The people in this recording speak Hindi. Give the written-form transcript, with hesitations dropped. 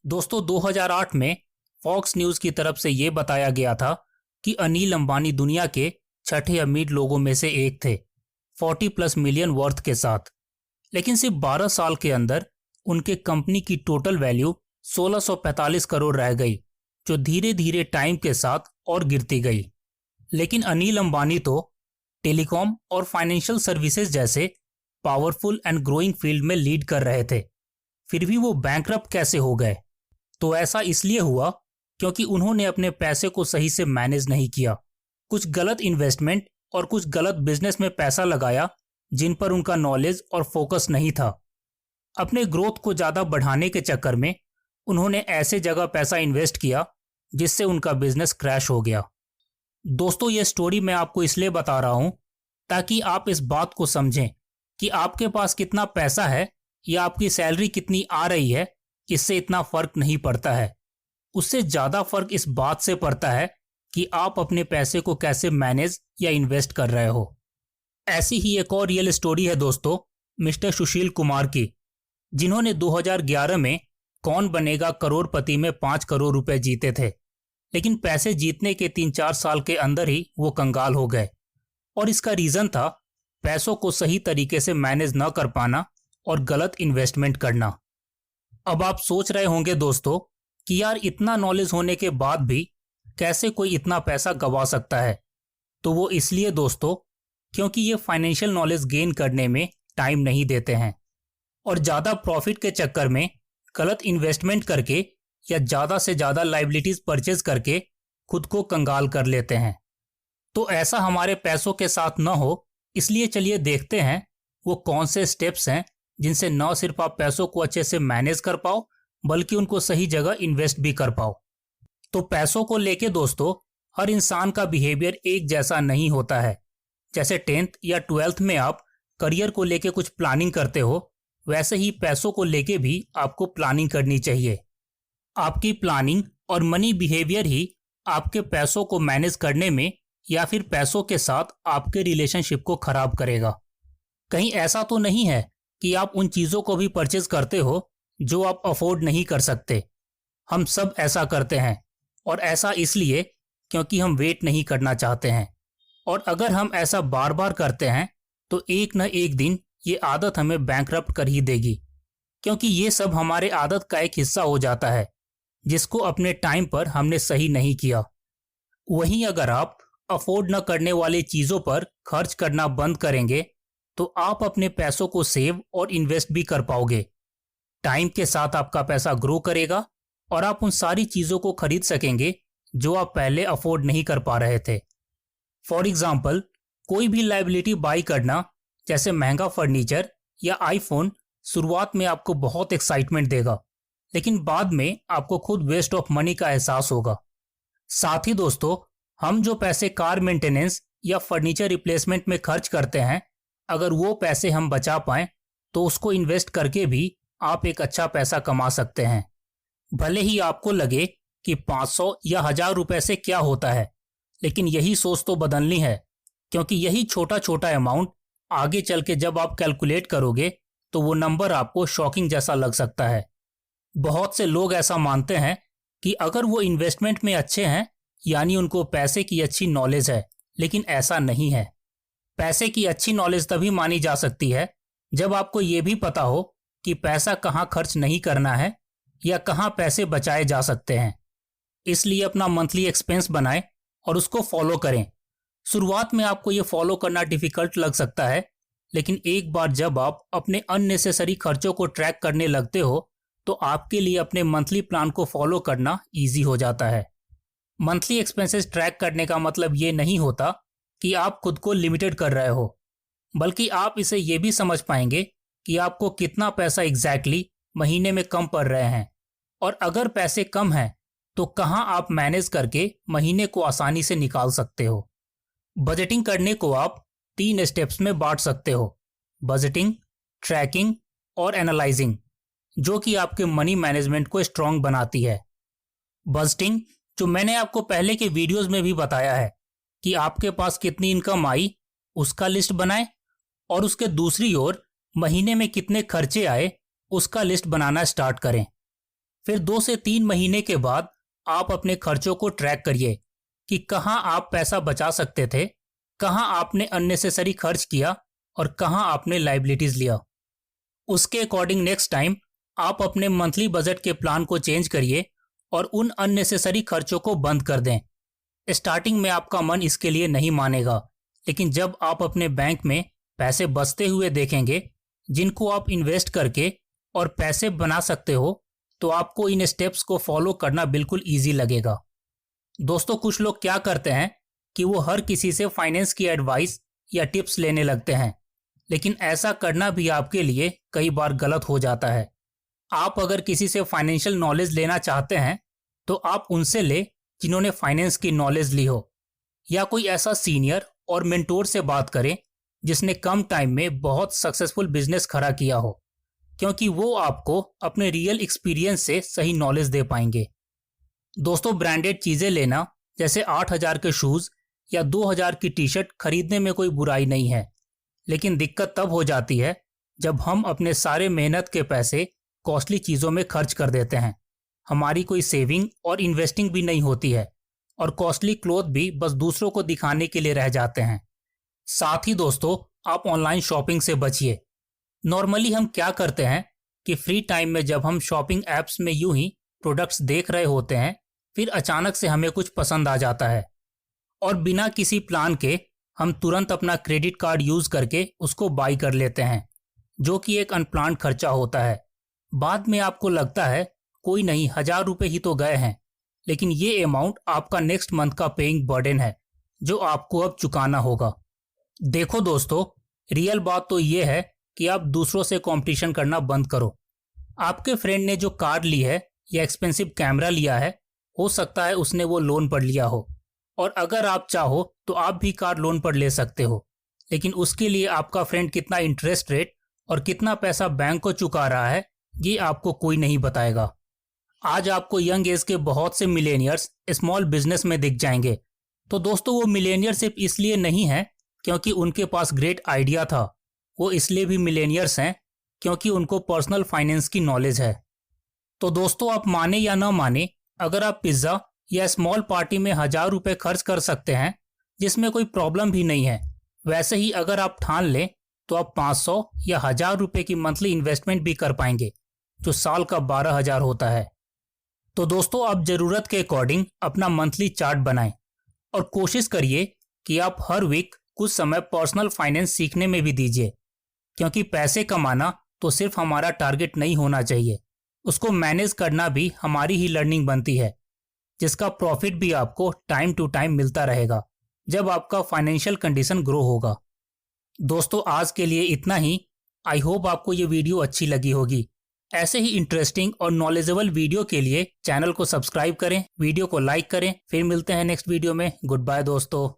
दोस्तों 2008 में फॉक्स न्यूज़ की तरफ से ये बताया गया था कि अनिल अंबानी दुनिया के छठे अमीर लोगों में से एक थे 40+ मिलियन वर्थ के साथ। लेकिन सिर्फ 12 साल के अंदर उनके कंपनी की टोटल वैल्यू 1645 करोड़ रह गई, जो धीरे धीरे टाइम के साथ और गिरती गई। लेकिन अनिल अंबानी तो टेलीकॉम और फाइनेंशियल सर्विसेज जैसे पावरफुल एंड ग्रोइंग फील्ड में लीड कर रहे थे, फिर भी वो बैंकरप्ट कैसे हो गए? तो ऐसा इसलिए हुआ क्योंकि उन्होंने अपने पैसे को सही से मैनेज नहीं किया। कुछ गलत इन्वेस्टमेंट और कुछ गलत बिजनेस में पैसा लगाया जिन पर उनका नॉलेज और फोकस नहीं था। अपने ग्रोथ को ज़्यादा बढ़ाने के चक्कर में उन्होंने ऐसे जगह पैसा इन्वेस्ट किया जिससे उनका बिजनेस क्रैश हो गया। दोस्तों ये स्टोरी मैं आपको इसलिए बता रहा हूँ ताकि आप इस बात को समझें कि आपके पास कितना पैसा है या आपकी सैलरी कितनी आ रही है, इससे इतना फर्क नहीं पड़ता है। उससे ज़्यादा फर्क इस बात से पड़ता है कि आप अपने पैसे को कैसे मैनेज या इन्वेस्ट कर रहे हो। ऐसी ही एक और रियल स्टोरी है दोस्तों मिस्टर सुशील कुमार की, जिन्होंने 2011 में कौन बनेगा करोड़पति में 5 करोड़ रुपए जीते थे। लेकिन पैसे जीतने के 3-4 साल के अंदर ही वो कंगाल हो गए और इसका रीज़न था पैसों को सही तरीके से मैनेज न कर पाना और गलत इन्वेस्टमेंट करना। अब आप सोच रहे होंगे दोस्तों कि यार इतना नॉलेज होने के बाद भी कैसे कोई इतना पैसा गंवा सकता है? तो वो इसलिए दोस्तों क्योंकि ये फाइनेंशियल नॉलेज गेन करने में टाइम नहीं देते हैं और ज़्यादा प्रॉफिट के चक्कर में गलत इन्वेस्टमेंट करके या ज़्यादा से ज़्यादा लाइबिलिटीज परचेज करके खुद को कंगाल कर लेते हैं। तो ऐसा हमारे पैसों के साथ न हो, इसलिए चलिए देखते हैं वो कौन से स्टेप्स हैं जिनसे न सिर्फ आप पैसों को अच्छे से मैनेज कर पाओ बल्कि उनको सही जगह इन्वेस्ट भी कर पाओ। तो पैसों को लेके दोस्तों हर इंसान का बिहेवियर एक जैसा नहीं होता है। जैसे 10th या 12th में आप करियर को लेके कुछ प्लानिंग करते हो, वैसे ही पैसों को लेके भी आपको प्लानिंग करनी चाहिए। आपकी प्लानिंग और मनी बिहेवियर ही आपके पैसों को मैनेज करने में या फिर पैसों के साथ आपके रिलेशनशिप को खराब करेगा। कहीं ऐसा तो नहीं है कि आप उन चीज़ों को भी परचेज करते हो जो आप अफोर्ड नहीं कर सकते। हम सब ऐसा करते हैं और ऐसा इसलिए क्योंकि हम वेट नहीं करना चाहते हैं। और अगर हम ऐसा बार बार करते हैं तो एक न एक दिन ये आदत हमें बैंकरप्ट कर ही देगी, क्योंकि ये सब हमारे आदत का एक हिस्सा हो जाता है जिसको अपने टाइम पर हमने सही नहीं किया। वहीं अगर आप अफोर्ड न करने वाली चीज़ों पर खर्च करना बंद करेंगे तो आप अपने पैसों को सेव और इन्वेस्ट भी कर पाओगे। टाइम के साथ आपका पैसा ग्रो करेगा और आप उन सारी चीज़ों को खरीद सकेंगे जो आप पहले अफोर्ड नहीं कर पा रहे थे। फॉर एग्जाम्पल, कोई भी लाइबिलिटी बाई करना जैसे महंगा फर्नीचर या आईफोन शुरुआत में आपको बहुत एक्साइटमेंट देगा, लेकिन बाद में आपको खुद वेस्ट ऑफ मनी का एहसास होगा। साथ ही दोस्तों हम जो पैसे कार मेंटेनेंस या फर्नीचर रिप्लेसमेंट में खर्च करते हैं, अगर वो पैसे हम बचा पाएं तो उसको इन्वेस्ट करके भी आप एक अच्छा पैसा कमा सकते हैं। भले ही आपको लगे कि 500 या 1000 रुपए से क्या होता है, लेकिन यही सोच तो बदलनी है, क्योंकि यही छोटा छोटा अमाउंट आगे चल के जब आप कैलकुलेट करोगे तो वो नंबर आपको शॉकिंग जैसा लग सकता है। बहुत से लोग ऐसा मानते हैं कि अगर वो इन्वेस्टमेंट में अच्छे हैं यानी उनको पैसे की अच्छी नॉलेज है, लेकिन ऐसा नहीं है। पैसे की अच्छी नॉलेज तभी मानी जा सकती है जब आपको ये भी पता हो कि पैसा कहाँ खर्च नहीं करना है या कहाँ पैसे बचाए जा सकते हैं। इसलिए अपना मंथली एक्सपेंस बनाएं और उसको फॉलो करें। शुरुआत में आपको ये फॉलो करना डिफिकल्ट लग सकता है, लेकिन एक बार जब आप अपने अननेसेसरी खर्चों को ट्रैक करने लगते हो तो आपके लिए अपने मंथली प्लान को फॉलो करना ईजी हो जाता है। मंथली एक्सपेंसेस ट्रैक करने का मतलब ये नहीं होता कि आप खुद को लिमिटेड कर रहे हो, बल्कि आप इसे ये भी समझ पाएंगे कि आपको कितना पैसा एग्जैक्टली महीने में कम पड़ रहे हैं, और अगर पैसे कम हैं तो कहाँ आप मैनेज करके महीने को आसानी से निकाल सकते हो। बजटिंग करने को आप 3 स्टेप्स में बांट सकते हो: बजटिंग, ट्रैकिंग और एनालाइजिंग, जो कि आपके मनी मैनेजमेंट को स्ट्रांग बनाती है। बजटिंग, जो मैंने आपको पहले के वीडियोस में भी बताया है कि आपके पास कितनी इनकम आई उसका लिस्ट बनाएं और उसके दूसरी ओर महीने में कितने खर्चे आए उसका लिस्ट बनाना स्टार्ट करें। फिर 2 से 3 महीने के बाद आप अपने खर्चों को ट्रैक करिए कि कहाँ आप पैसा बचा सकते थे, कहाँ आपने अननेसेसरी खर्च किया और कहाँ आपने लाइबिलिटीज लिया। उसके अकॉर्डिंग नेक्स्ट टाइम आप अपने मंथली बजट के प्लान को चेंज करिए और उन अननेसेसरी खर्चों को बंद कर दें। स्टार्टिंग में आपका मन इसके लिए नहीं मानेगा, लेकिन जब आप अपने बैंक में पैसे बचते हुए देखेंगे जिनको आप इन्वेस्ट करके और पैसे बना सकते हो, तो आपको इन स्टेप्स को फॉलो करना बिल्कुल ईजी लगेगा। दोस्तों, कुछ लोग क्या करते हैं कि वो हर किसी से फाइनेंस की एडवाइस या टिप्स लेने लगते हैं, लेकिन ऐसा करना भी आपके लिए कई बार गलत हो जाता है। आप अगर किसी से फाइनेंशियल नॉलेज लेना चाहते हैं तो आप उनसे ले जिन्होंने फाइनेंस की नॉलेज ली हो, या कोई ऐसा सीनियर और मेंटोर से बात करें जिसने कम टाइम में बहुत सक्सेसफुल बिजनेस खड़ा किया हो, क्योंकि वो आपको अपने रियल एक्सपीरियंस से सही नॉलेज दे पाएंगे। दोस्तों, ब्रांडेड चीज़ें लेना जैसे 8,000 के शूज़ या 2,000 की टी शर्ट खरीदने में कोई बुराई नहीं है, लेकिन दिक्कत तब हो जाती है जब हम अपने सारे मेहनत के पैसे कॉस्टली चीज़ों में खर्च कर देते हैं। हमारी कोई सेविंग और इन्वेस्टिंग भी नहीं होती है और कॉस्टली क्लोथ भी बस दूसरों को दिखाने के लिए रह जाते हैं। साथ ही दोस्तों, आप ऑनलाइन शॉपिंग से बचिए। नॉर्मली हम क्या करते हैं कि फ्री टाइम में जब हम शॉपिंग ऐप्स में यूं ही प्रोडक्ट्स देख रहे होते हैं, फिर अचानक से हमें कुछ पसंद आ जाता है और बिना किसी प्लान के हम तुरंत अपना क्रेडिट कार्ड यूज़ करके उसको बाई कर लेते हैं, जो कि एक अनप्लान्ड खर्चा होता है। बाद में आपको लगता है कोई नहीं, 1,000 रुपये ही तो गए हैं, लेकिन ये अमाउंट आपका नेक्स्ट मंथ का पेइंग बर्डन है जो आपको अब चुकाना होगा। देखो दोस्तों, रियल बात तो ये है कि आप दूसरों से कंपटीशन करना बंद करो। आपके फ्रेंड ने जो कार ली है या एक्सपेंसिव कैमरा लिया है, हो सकता है उसने वो लोन पर लिया हो, और अगर आप चाहो तो आप भी कार लोन पर ले सकते हो, लेकिन उसके लिए आपका फ्रेंड कितना इंटरेस्ट रेट और कितना पैसा बैंक को चुका रहा है ये आपको कोई नहीं बताएगा। आज आपको यंग एज के बहुत से मिलेनियर्स स्मॉल बिजनेस में दिख जाएंगे। तो दोस्तों, वो मिलेनियर सिर्फ इसलिए नहीं है क्योंकि उनके पास ग्रेट आइडिया था, वो इसलिए भी मिलेनियर्स हैं क्योंकि उनको पर्सनल फाइनेंस की नॉलेज है। तो दोस्तों, आप माने या ना माने, अगर आप पिज्ज़ा या स्मॉल पार्टी में 1,000 रुपये खर्च कर सकते हैं जिसमें कोई प्रॉब्लम भी नहीं है, वैसे ही अगर आप ठान लें तो आप 500 या 1,000 रुपये की मंथली इन्वेस्टमेंट भी कर पाएंगे, जो साल का 12,000 होता है। तो दोस्तों, आप ज़रूरत के अकॉर्डिंग अपना मंथली चार्ट बनाएं और कोशिश करिए कि आप हर वीक कुछ समय पर्सनल फाइनेंस सीखने में भी दीजिए, क्योंकि पैसे कमाना तो सिर्फ हमारा टारगेट नहीं होना चाहिए, उसको मैनेज करना भी हमारी ही लर्निंग बनती है, जिसका प्रॉफिट भी आपको टाइम टू टाइम मिलता रहेगा जब आपका फाइनेंशियल कंडीशन ग्रो होगा। दोस्तों, आज के लिए इतना ही। आई होप आपको ये वीडियो अच्छी लगी होगी। ऐसे ही इंटरेस्टिंग और नॉलेजेबल वीडियो के लिए चैनल को सब्सक्राइब करें, वीडियो को लाइक करें। फिर मिलते हैं नेक्स्ट वीडियो में। गुड बाय दोस्तों।